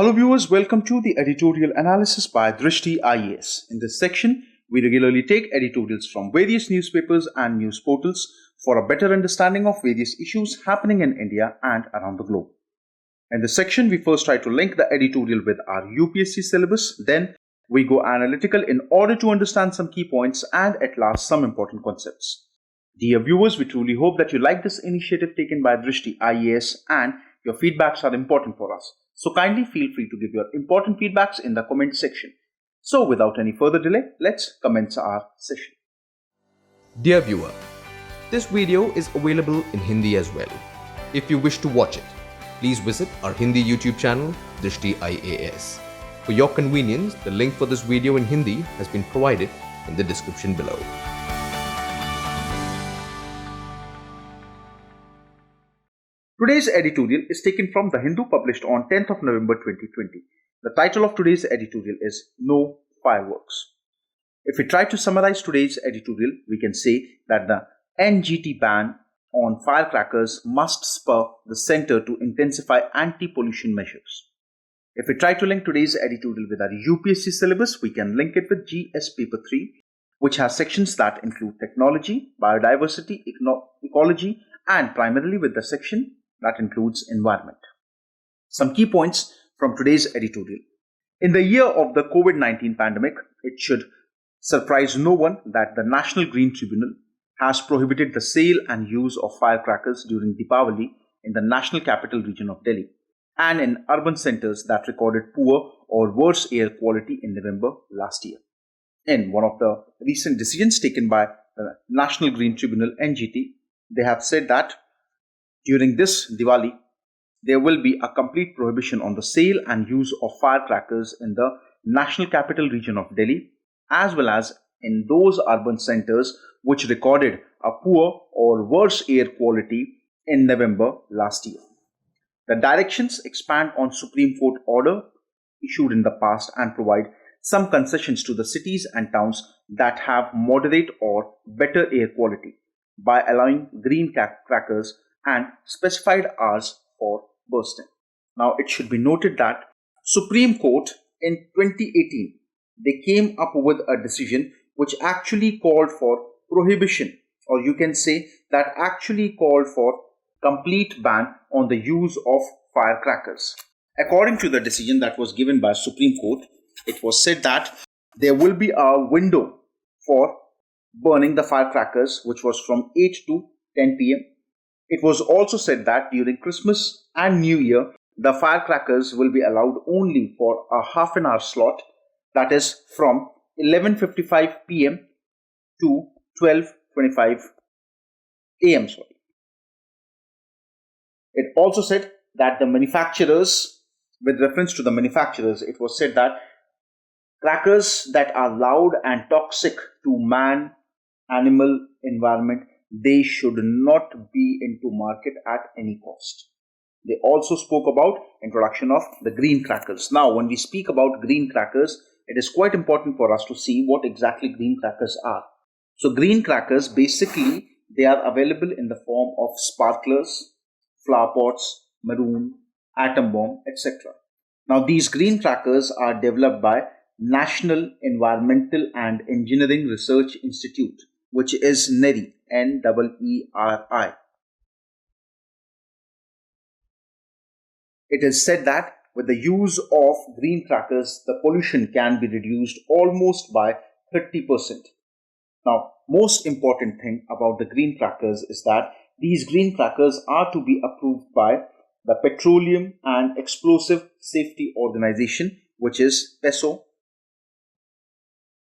Hello viewers, welcome to the Editorial Analysis by Drishti IAS. In this section, we regularly take editorials from various newspapers and news portals for a better understanding of various issues happening in India and around the globe. In this section, we first try to link the editorial with our UPSC syllabus, then we go analytical in order to understand some key points and at last some important concepts. Dear viewers, we truly hope that you like this initiative taken by Drishti IAS and your feedbacks are important for us. So kindly feel free to give your important feedbacks in the comment section. So without any further delay, let's commence our session. Dear viewer, this video is available in Hindi as well. If you wish to watch it, please visit our Hindi YouTube channel, Drishti IAS. For your convenience, the link for this video in Hindi has been provided in the description below. Today's editorial is taken from The Hindu, published on 10th of November 2020. The title of today's editorial is No Fireworks. If we try to summarize today's editorial, we can say that the NGT ban on firecrackers must spur the centre to intensify anti-pollution measures. If we try to link today's editorial with our UPSC syllabus, we can link it with GS Paper 3, which has sections that include technology, biodiversity, ecology, and primarily with the section that includes environment. Some key points from today's editorial. In the year of the COVID-19 pandemic, it should surprise no one that the National Green Tribunal has prohibited the sale and use of firecrackers during Deepavali in the National Capital Region of Delhi and in urban centers that recorded poor or worse air quality in November last year. In one of the recent decisions taken by the National Green Tribunal NGT, they have said that during this Diwali, there will be a complete prohibition on the sale and use of firecrackers in the National Capital Region of Delhi, as well as in those urban centers which recorded a poor or worse air quality in November last year. The directions expand on Supreme Court order issued in the past and provide some concessions to the cities and towns that have moderate or better air quality by allowing green crackers and specified hours for bursting. Now, it should be noted that Supreme Court in 2018, they came up with a decision which actually called for prohibition, or you can say that actually called for complete ban on the use of firecrackers. According to the decision that was given by Supreme Court, it was said that there will be a window for burning the firecrackers, which was from 8 to 10 p.m. It was also said that during Christmas and New Year, the firecrackers will be allowed only for a half an hour slot, that is from 11:55 p.m. to 12:25 a.m. It also said that the manufacturers, with reference to the manufacturers, it was said that crackers that are loud and toxic to man, animal, environment, they should not be into market at any cost. They also spoke about introduction of the green crackers. Now, when we speak about green crackers, it is quite important for us to see what exactly green crackers are. So, green crackers, basically, they are available in the form of sparklers, flower pots, maroon, atom bomb, etc. Now, these green crackers are developed by National Environmental and Engineering Research Institute, which is NERI, N-E-E-R-I. It is said that with the use of green crackers, the pollution can be reduced almost by 30%. Now, most important thing about the green crackers is that these green crackers are to be approved by the Petroleum and Explosive Safety Organization, which is PESO,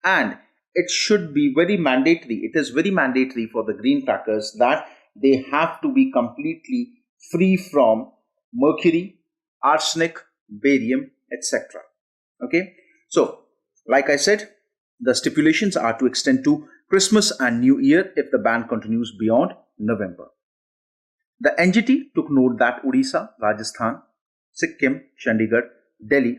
and it should be very mandatory. It is very mandatory for the green crackers that they have to be completely free from mercury, arsenic, barium, etc. Okay. So, like I said, the stipulations are to extend to Christmas and New Year if the ban continues beyond November. The NGT took note that Odisha, Rajasthan, Sikkim, Chandigarh, Delhi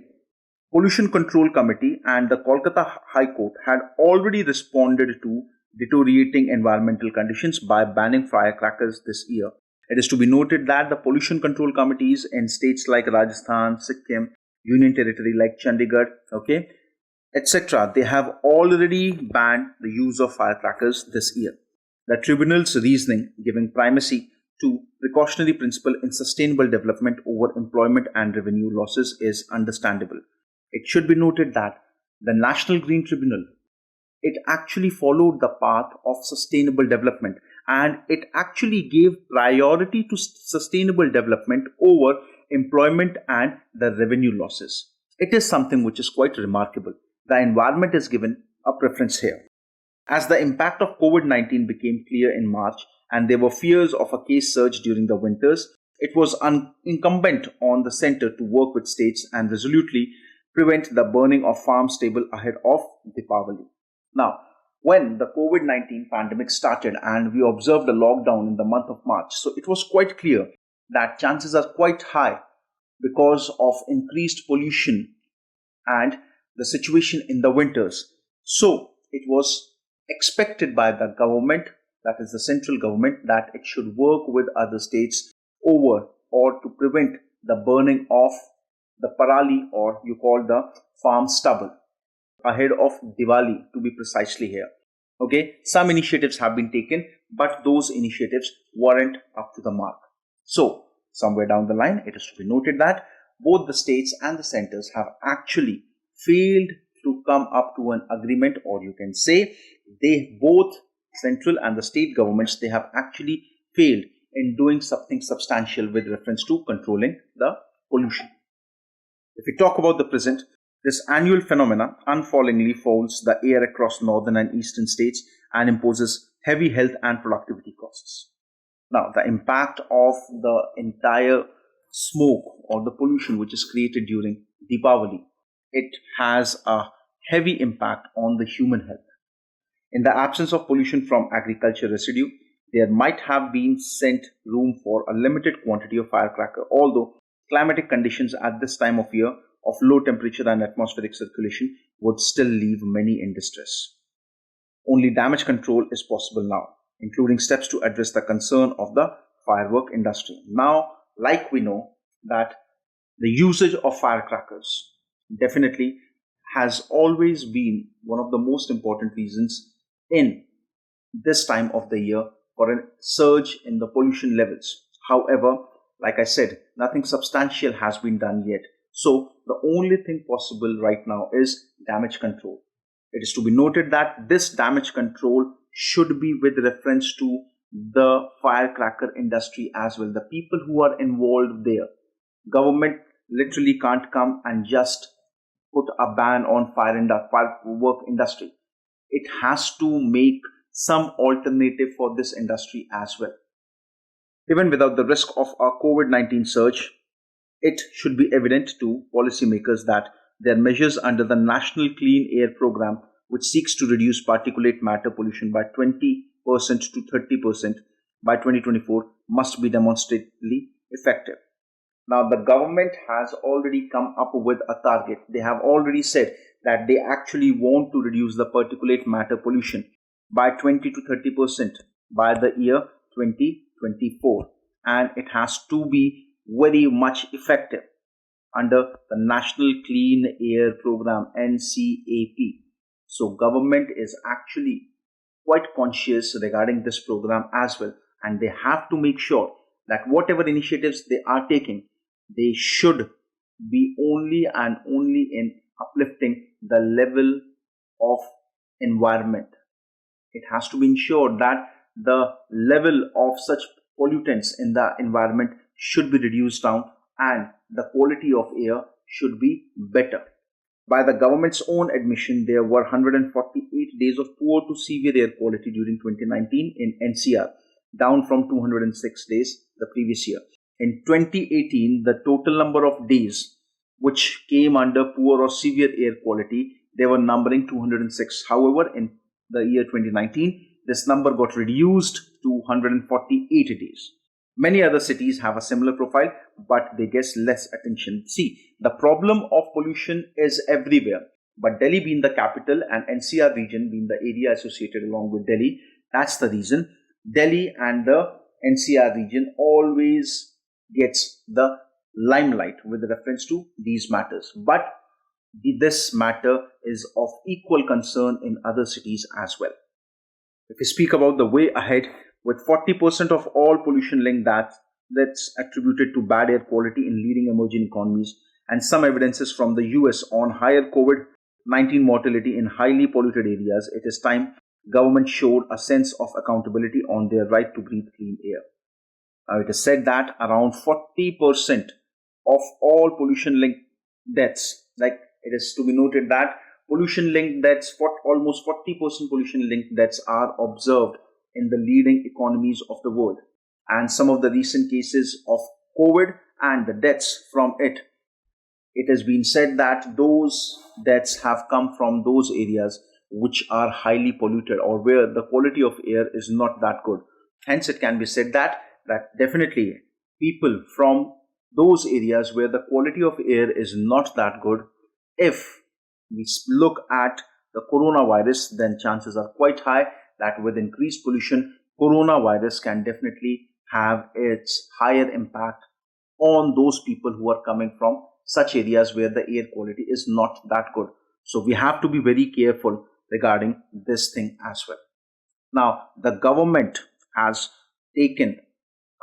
Pollution Control Committee and the Kolkata High Court had already responded to deteriorating environmental conditions by banning firecrackers this year. It is to be noted that the pollution control committees in states like Rajasthan, Sikkim, union territory like Chandigarh, okay, etc., they have already banned the use of firecrackers this year. The tribunal's reasoning giving primacy to precautionary principle in sustainable development over employment and revenue losses is understandable. It should be noted that the National Green Tribunal, it actually followed the path of sustainable development, and it actually gave priority to sustainable development over employment and the revenue losses. It is something which is quite remarkable. The environment is given a preference here. As the impact of COVID-19 became clear in March and there were fears of a case surge during the winters, it was incumbent on the center to work with states and resolutely prevent the burning of farm stable ahead of Deepavali. Now, when the COVID-19 pandemic started and we observed a lockdown in the month of March, so it was quite clear that chances are quite high because of increased pollution and the situation in the winters. So it was expected by the government, that is the central government, that it should work with other states over or to prevent the burning of the parali, or you call the farm stubble, ahead of Diwali, to be precisely here. Okay, some initiatives have been taken, but those initiatives weren't up to the mark. So somewhere down the line, it is to be noted that both the states and the centers have actually failed to come up to an agreement, or you can say they both, central and the state governments, they have actually failed in doing something substantial with reference to controlling the pollution. If we talk about the present, this annual phenomena unfallingly folds the air across northern and eastern states and imposes heavy health and productivity costs. Now, the impact of the entire smoke or the pollution which is created during Deepavali, it has a heavy impact on the human health. In the absence of pollution from agriculture residue, there might have been sent room for a limited quantity of firecracker, although climatic conditions at this time of year of low temperature and atmospheric circulation would still leave many in distress. Only damage control is possible now, including steps to address the concern of the firework industry. Now, like we know that the usage of firecrackers definitely has always been one of the most important reasons in this time of the year for a surge in the pollution levels. However, like I said, nothing substantial has been done yet. So the only thing possible right now is damage control. It is to be noted that this damage control should be with reference to the firecracker industry as well, the people who are involved there. Government literally can't come and just put a ban on firework industry. It has to make some alternative for this industry as well. Even without the risk of a COVID-19 surge, it should be evident to policymakers that their measures under the National Clean Air Program, which seeks to reduce particulate matter pollution by 20% to 30% by 2024, must be demonstrably effective. Now, the government has already come up with a target. They have already said that they actually want to reduce the particulate matter pollution by 20 to 30% by the year 2024. And it has to be very much effective under the National Clean Air Program, NCAP. So government is actually quite conscious regarding this program as well, and they have to make sure that whatever initiatives they are taking, they should be only and only in uplifting the level of environment. It has to be ensured that the level of such pollutants in the environment should be reduced down and the quality of air should be better. By the government's own admission, there were 148 days of poor to severe air quality during 2019 in NCR, down from 206 days the previous year. In 2018, the total number of days which came under poor or severe air quality, they were numbering 206. However, in the year 2019, this number got reduced to 148 days. Many other cities have a similar profile, but they get less attention. See, the problem of pollution is everywhere, but Delhi being the capital and NCR region being the area associated along with Delhi, that's the reason Delhi and the NCR region always gets the limelight with reference to these matters. But this matter is of equal concern in other cities as well. If we speak about the way ahead, with 40% of all pollution linked that's attributed to bad air quality in leading emerging economies, and some evidences from the US on higher COVID-19 mortality in highly polluted areas, it is time government showed a sense of accountability on their right to breathe clean air. Now, it is said that around 40% of all pollution linked deaths, like it is to be noted that pollution linked deaths, for almost 40% pollution linked deaths are observed in the leading economies of the world. And some of the recent cases of COVID and the deaths from it, it has been said that those deaths have come from those areas which are highly polluted or where the quality of air is not that good. Hence, it can be said that definitely people from those areas where the quality of air is not that good, if we look at the coronavirus, then chances are quite high that with increased pollution, coronavirus can definitely have its higher impact on those people who are coming from such areas where the air quality is not that good. So we have to be very careful regarding this thing as well. Now, the government has taken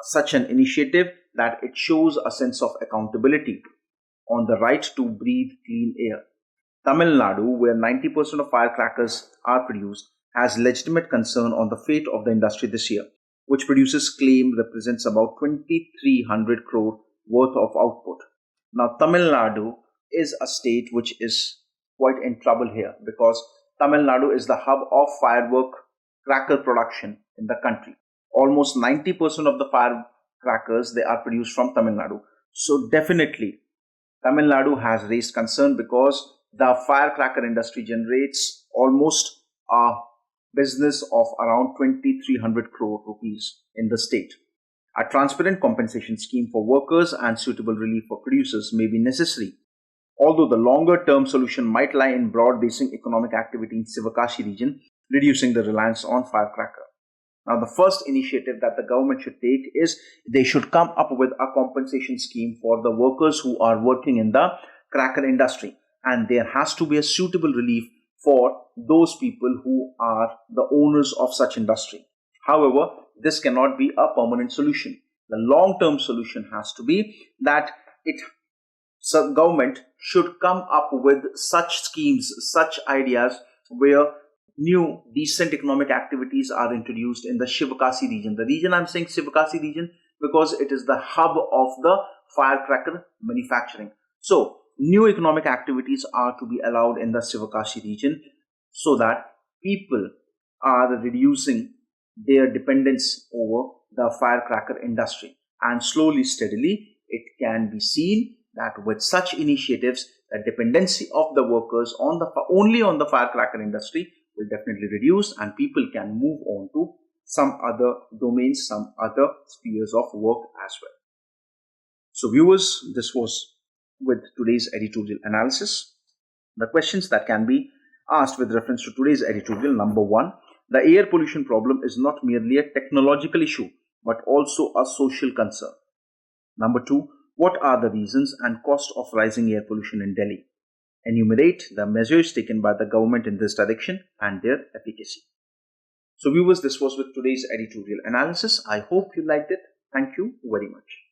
such an initiative that it shows a sense of accountability on the right to breathe clean air. Tamil Nadu, where 90% of firecrackers are produced, has legitimate concern on the fate of the industry this year, which producers claim represents about 2,300 crore worth of output. Now, Tamil Nadu is a state which is quite in trouble here because Tamil Nadu is the hub of firework cracker production in the country. Almost 90% of the firecrackers, they are produced from Tamil Nadu. So definitely, Tamil Nadu has raised concern because the firecracker industry generates almost a business of around 2,300 crore rupees in the state. A transparent compensation scheme for workers and suitable relief for producers may be necessary, although the longer-term solution might lie in broad-basing economic activity in Sivakasi region, reducing the reliance on firecracker. Now, the first initiative that the government should take is they should come up with a compensation scheme for the workers who are working in the cracker industry, and there has to be a suitable relief for those people who are the owners of such industry. However, this cannot be a permanent solution. The long-term solution has to be that government should come up with such schemes, such ideas where new decent economic activities are introduced in the Sivakasi region. The reason I'm saying Sivakasi region because it is the hub of the firecracker manufacturing. So new economic activities are to be allowed in the Sivakasi region so that people are reducing their dependence over the firecracker industry. And slowly, steadily, it can be seen that with such initiatives, the dependency of the workers only on the firecracker industry will definitely reduce and people can move on to some other domains, some other spheres of work as well. So viewers, this was with today's editorial analysis. The questions that can be asked with reference to today's editorial: number 1, the air pollution problem is not merely a technological issue but also a social concern. Number 2, what are the reasons and cost of rising air pollution in Delhi? Enumerate the measures taken by the government in this direction and their efficacy. So viewers, this was with today's editorial analysis. I hope you liked it. Thank you very much.